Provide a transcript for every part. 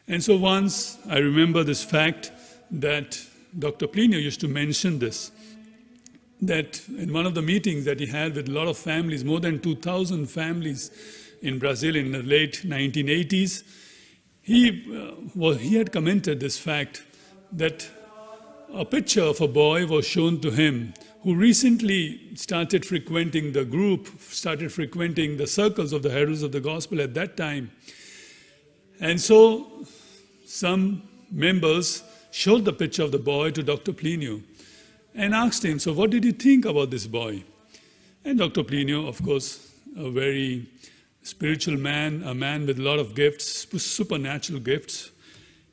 And so once I remember this fact that Dr. Plinio used to mention this, that in one of the meetings that he had with a lot of families, more than 2,000 families in Brazil in the late 1980s, he had commented this fact that a picture of a boy was shown to him who recently started frequenting the group, started frequenting the circles of the heralds of the gospel at that time. And so some members showed the picture of the boy to Dr. Plinio and asked him, so what did you think about this boy? And Dr. Plinio, of course, a very spiritual man, a man with a lot of gifts, supernatural gifts,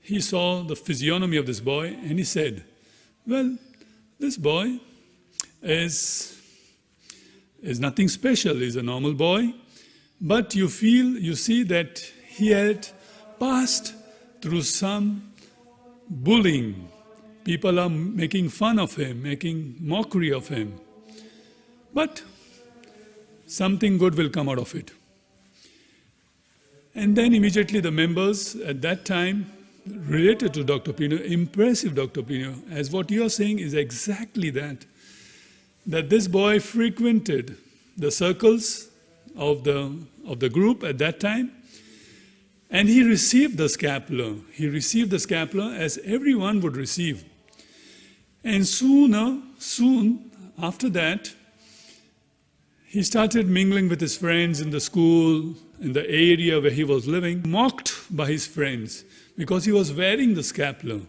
he saw the physiognomy of this boy and he said, well, this boy is nothing special, he's a normal boy, but you see that he had passed through some bullying. People are making fun of him, making mockery of him. But something good will come out of it. And then immediately the members at that time related to Dr. Plinio, impressive Dr. Plinio, as what you are saying is exactly that this boy frequented the circles of the group at that time, and he received the scapular. He received the scapular as everyone would receive. And soon after that, he started mingling with his friends in the school, in the area where he was living, mocked by his friends because he was wearing the scapular.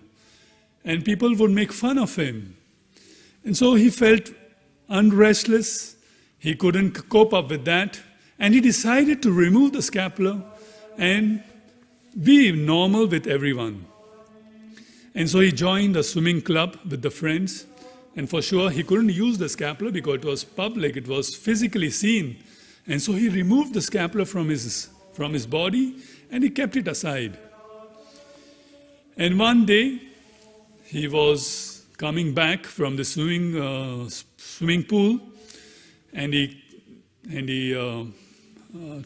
And people would make fun of him. And so he felt unrestless, he couldn't cope up with that, and he decided to remove the scapular and be normal with everyone. And so he joined a swimming club with the friends, and for sure he couldn't use the scapular because it was public, it was physically seen. And so he removed the scapular from his body and he kept it aside. And one day he was coming back from the swimming pool, and he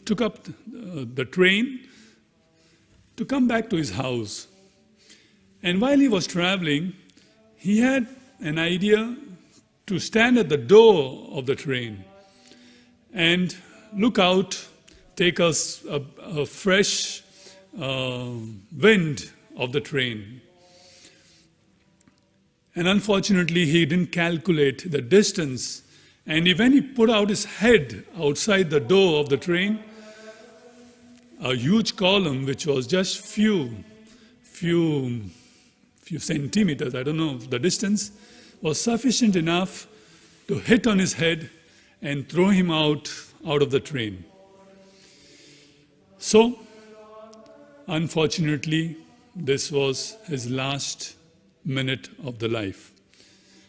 took up the train to come back to his house. And while he was traveling, he had an idea to stand at the door of the train and look out, take a fresh wind of the train. And unfortunately, he didn't calculate the distance. And when he put out his head outside the door of the train, a huge column, which was just few centimeters, I don't know the distance, was sufficient enough to hit on his head and throw him out of the train. So, unfortunately, this was his last minute of the life.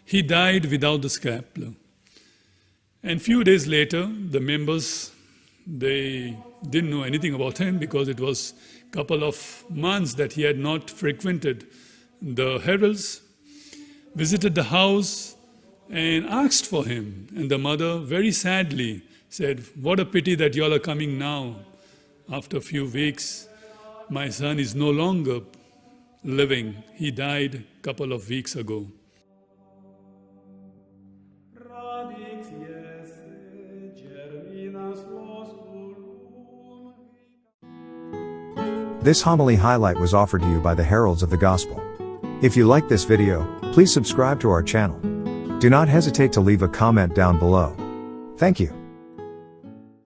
He died without the scapular. And few days later, the members, they didn't know anything about him because it was a couple of months that he had not frequented the heralds, visited the house and asked for him. And the mother very sadly said, what a pity that you all are coming now. After a few weeks, my son is no longer living. He died a couple of weeks ago. This homily highlight was offered to you by the Heralds of the Gospel. If you like this video, please subscribe to our channel. Do not hesitate to leave a comment down below. Thank you.